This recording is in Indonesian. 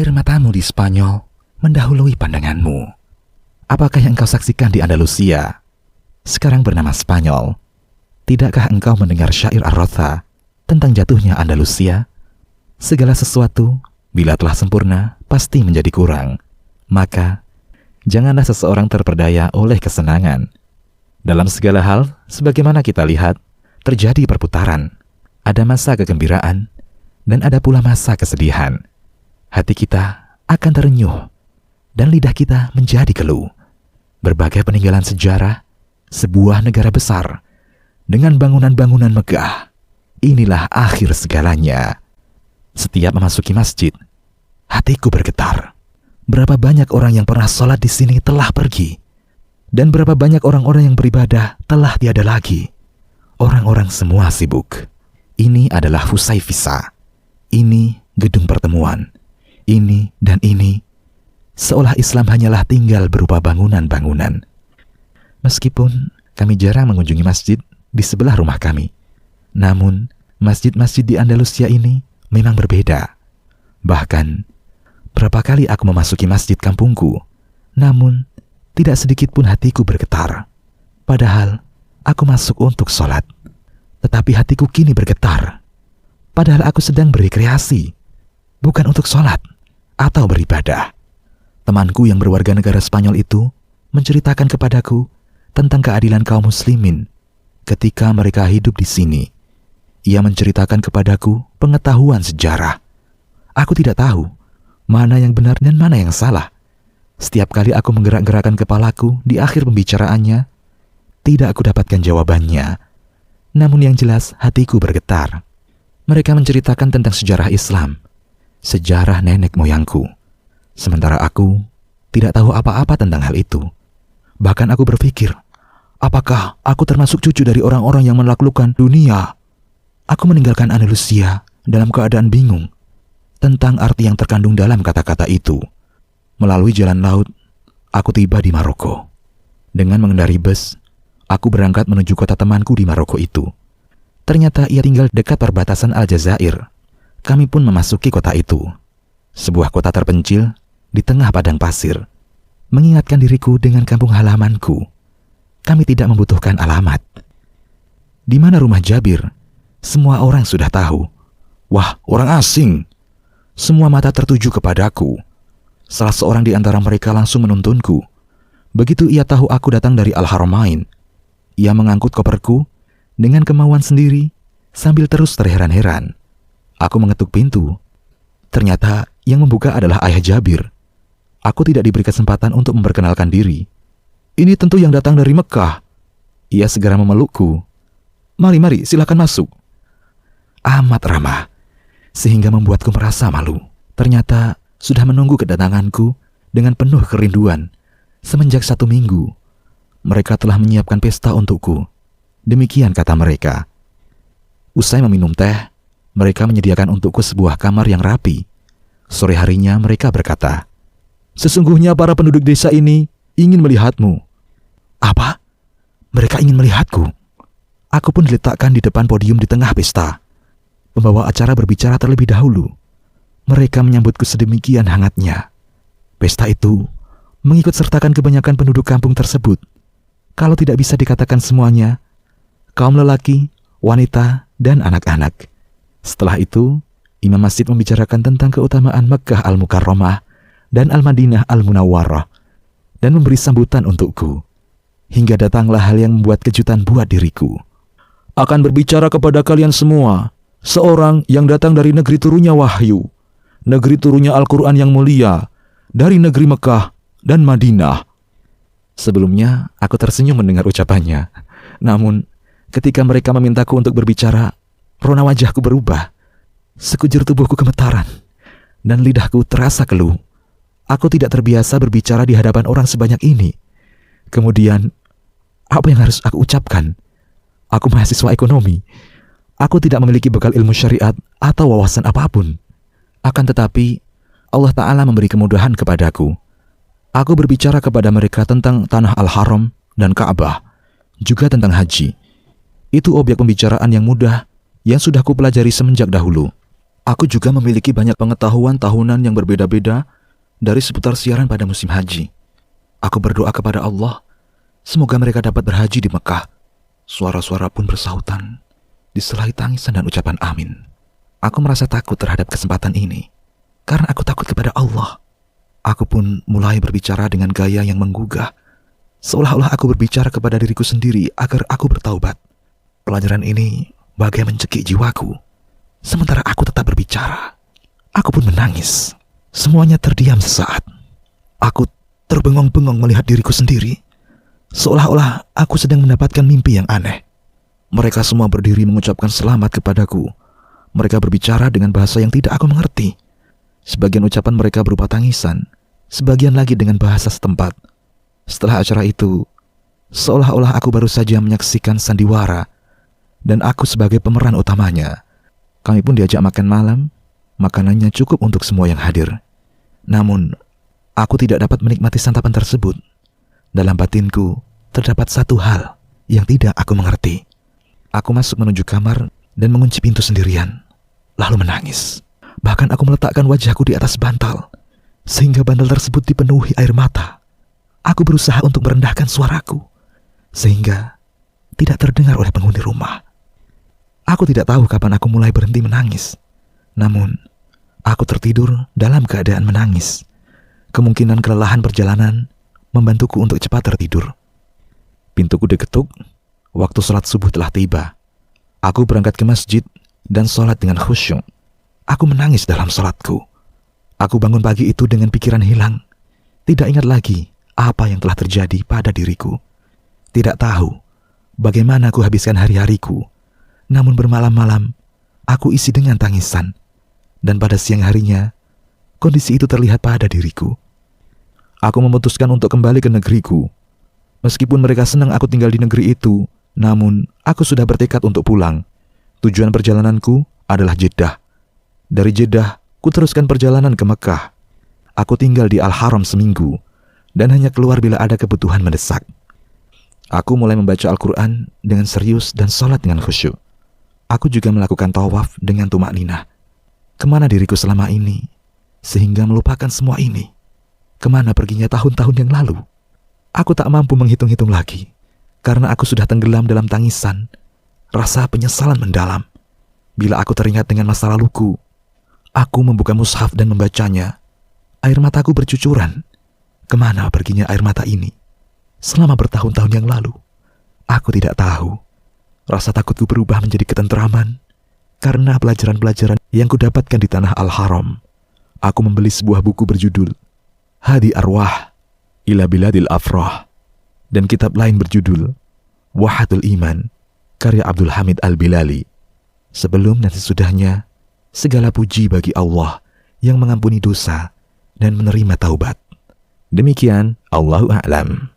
Air matamu di Spanyol mendahului pandanganmu. Apakah yang engkau saksikan di Andalusia, sekarang bernama Spanyol? Tidakkah engkau mendengar syair Ar-Rotha tentang jatuhnya Andalusia? Segala sesuatu, bila telah sempurna, pasti menjadi kurang. Maka, janganlah seseorang terperdaya oleh kesenangan. Dalam segala hal, sebagaimana kita lihat, terjadi perputaran. Ada masa kegembiraan, dan ada pula masa kesedihan. Hati kita akan terenyuh, dan lidah kita menjadi keluh. Berbagai peninggalan sejarah, sebuah negara besar, dengan bangunan-bangunan megah. Inilah akhir segalanya. Setiap memasuki masjid, hatiku bergetar. Berapa banyak orang yang pernah sholat di sini telah pergi, dan berapa banyak orang-orang yang beribadah telah tiada lagi. Orang-orang semua sibuk. Ini adalah Husaifisa. Ini gedung pertemuan. Ini dan ini. Seolah Islam hanyalah tinggal berupa bangunan-bangunan. Meskipun kami jarang mengunjungi masjid di sebelah rumah kami, namun masjid-masjid di Andalusia ini memang berbeda. Bahkan, berapa kali aku memasuki masjid kampungku, namun tidak sedikit pun hatiku bergetar. Padahal aku masuk untuk sholat, tetapi hatiku kini bergetar. Padahal aku sedang berrekreasi, bukan untuk sholat atau beribadah. Temanku yang berwarga negara Spanyol itu menceritakan kepadaku tentang keadilan kaum muslimin ketika mereka hidup di sini. Ia menceritakan kepadaku pengetahuan sejarah. Aku tidak tahu mana yang benar dan mana yang salah. Setiap kali aku menggerak-gerakkan kepalaku di akhir pembicaraannya, tidak aku dapatkan jawabannya. Namun yang jelas hatiku bergetar. Mereka menceritakan tentang sejarah Islam, sejarah nenek moyangku. Sementara aku tidak tahu apa-apa tentang hal itu. Bahkan aku berpikir, apakah aku termasuk cucu dari orang-orang yang menaklukkan dunia? Aku meninggalkan Andalusia dalam keadaan bingung tentang arti yang terkandung dalam kata-kata itu. Melalui jalan laut, aku tiba di Maroko. Dengan mengendari bus, aku berangkat menuju kota temanku di Maroko itu. Ternyata ia tinggal dekat perbatasan Aljazair. Kami pun memasuki kota itu. Sebuah kota terpencil di tengah padang pasir, mengingatkan diriku dengan kampung halamanku. Kami tidak membutuhkan alamat. Di mana rumah Jabir? Semua orang sudah tahu. Wah, orang asing. Semua mata tertuju kepadaku. Salah seorang di antara mereka langsung menuntunku. Begitu ia tahu aku datang dari Al-Haramain, ia mengangkut koperku dengan kemauan sendiri sambil terus terheran-heran. Aku mengetuk pintu. Ternyata yang membuka adalah ayah Jabir. Aku tidak diberi kesempatan untuk memperkenalkan diri. Ini tentu yang datang dari Mekah. Ia segera memelukku. Mari, silakan masuk. Amat ramah, sehingga membuatku merasa malu. Ternyata sudah menunggu kedatanganku dengan penuh kerinduan. Semenjak 1 minggu, mereka telah menyiapkan pesta untukku. Demikian kata mereka. Usai meminum teh, mereka menyediakan untukku sebuah kamar yang rapi. Sore harinya mereka berkata, "Sesungguhnya para penduduk desa ini ingin melihatmu." Apa? Mereka ingin melihatku? Aku pun diletakkan di depan podium di tengah pesta. Pembawa acara berbicara terlebih dahulu. Mereka menyambutku sedemikian hangatnya. Pesta itu mengikut sertakan kebanyakan penduduk kampung tersebut. Kalau tidak bisa dikatakan semuanya, kaum lelaki, wanita, dan anak-anak. Setelah itu, imam masjid membicarakan tentang keutamaan Mekkah Al-Mukarramah dan Al-Madinah Al-Munawwarah dan memberi sambutan untukku. Hingga datanglah hal yang membuat kejutan buat diriku. Akan berbicara kepada kalian semua seorang yang datang dari negeri turunnya wahyu, negeri turunnya Al-Quran yang mulia, dari negeri Mekah dan Madinah. Sebelumnya aku tersenyum mendengar ucapannya. Namun ketika mereka memintaku untuk berbicara, rona wajahku berubah. Sekujur tubuhku gemetaran dan lidahku terasa keluh. Aku tidak terbiasa berbicara di hadapan orang sebanyak ini. Kemudian, apa yang harus aku ucapkan? Aku mahasiswa ekonomi. Aku tidak memiliki bekal ilmu syariat atau wawasan apapun. Akan tetapi, Allah Ta'ala memberi kemudahan kepadaku. Aku berbicara kepada mereka tentang tanah Al-Haram dan Ka'bah, juga tentang haji. Itu objek pembicaraan yang mudah yang sudah kupelajari semenjak dahulu. Aku juga memiliki banyak pengetahuan tahunan yang berbeda-beda dari seputar siaran pada musim haji. Aku berdoa kepada Allah, semoga mereka dapat berhaji di Mekah. Suara-suara pun bersahutan, disertai tangisan dan ucapan amin. Aku merasa takut terhadap kesempatan ini, karena aku takut kepada Allah. Aku pun mulai berbicara dengan gaya yang menggugah, seolah-olah aku berbicara kepada diriku sendiri agar aku bertaubat. Pelajaran ini bagai mencekik jiwaku. Sementara aku tetap berbicara, aku pun menangis. Semuanya terdiam sesaat. Aku terbengong-bengong melihat diriku sendiri, seolah-olah aku sedang mendapatkan mimpi yang aneh. Mereka semua berdiri mengucapkan selamat kepadaku. Mereka berbicara dengan bahasa yang tidak aku mengerti. Sebagian ucapan mereka berupa tangisan, sebagian lagi dengan bahasa setempat. Setelah acara itu, seolah-olah aku baru saja menyaksikan sandiwara, dan aku sebagai pemeran utamanya. Kami pun diajak makan malam. Makanannya cukup untuk semua yang hadir. Namun, aku tidak dapat menikmati santapan tersebut. Dalam batinku, terdapat satu hal yang tidak aku mengerti. Aku masuk menuju kamar dan mengunci pintu sendirian, lalu menangis. Bahkan aku meletakkan wajahku di atas bantal, sehingga bantal tersebut dipenuhi air mata. Aku berusaha untuk merendahkan suaraku, sehingga tidak terdengar oleh penghuni rumah. Aku tidak tahu kapan aku mulai berhenti menangis. Namun, aku tertidur dalam keadaan menangis. Kemungkinan kelelahan perjalanan membantuku untuk cepat tertidur. Pintuku diketuk. Waktu sholat subuh telah tiba. Aku berangkat ke masjid dan sholat dengan khusyuk. Aku menangis dalam sholatku. Aku bangun pagi itu dengan pikiran hilang. Tidak ingat lagi apa yang telah terjadi pada diriku. Tidak tahu bagaimana aku habiskan hari-hariku. Namun bermalam-malam, aku isi dengan tangisan. Dan pada siang harinya, kondisi itu terlihat pada diriku. Aku memutuskan untuk kembali ke negeriku. Meskipun mereka senang aku tinggal di negeri itu, namun aku sudah bertekad untuk pulang. Tujuan perjalananku adalah Jeddah. Dari Jeddah, ku teruskan perjalanan ke Mekah. Aku tinggal di Al-Haram seminggu, dan hanya keluar bila ada kebutuhan mendesak. Aku mulai membaca Al-Quran dengan serius dan sholat dengan khusyuk. Aku juga melakukan tawaf dengan tumakninah. Kemana diriku selama ini, sehingga melupakan semua ini? Kemana perginya tahun-tahun yang lalu? Aku tak mampu menghitung-hitung lagi, karena aku sudah tenggelam dalam tangisan, rasa penyesalan mendalam. Bila aku teringat dengan masa laluku, aku membuka mushaf dan membacanya. Air mataku bercucuran. Kemana perginya air mata ini? Selama bertahun-tahun yang lalu, aku tidak tahu. Rasa takutku berubah menjadi ketentraman, karena pelajaran-pelajaran yang kudapatkan di tanah Al-Haram. Aku membeli sebuah buku berjudul Hadi Arwah Ila Biladil Afrah, dan kitab lain berjudul Wahatul Iman karya Abdul Hamid Al-Bilali. Sebelum dan sesudahnya, segala puji bagi Allah yang mengampuni dosa dan menerima taubat. Demikian, Allahu a'lam.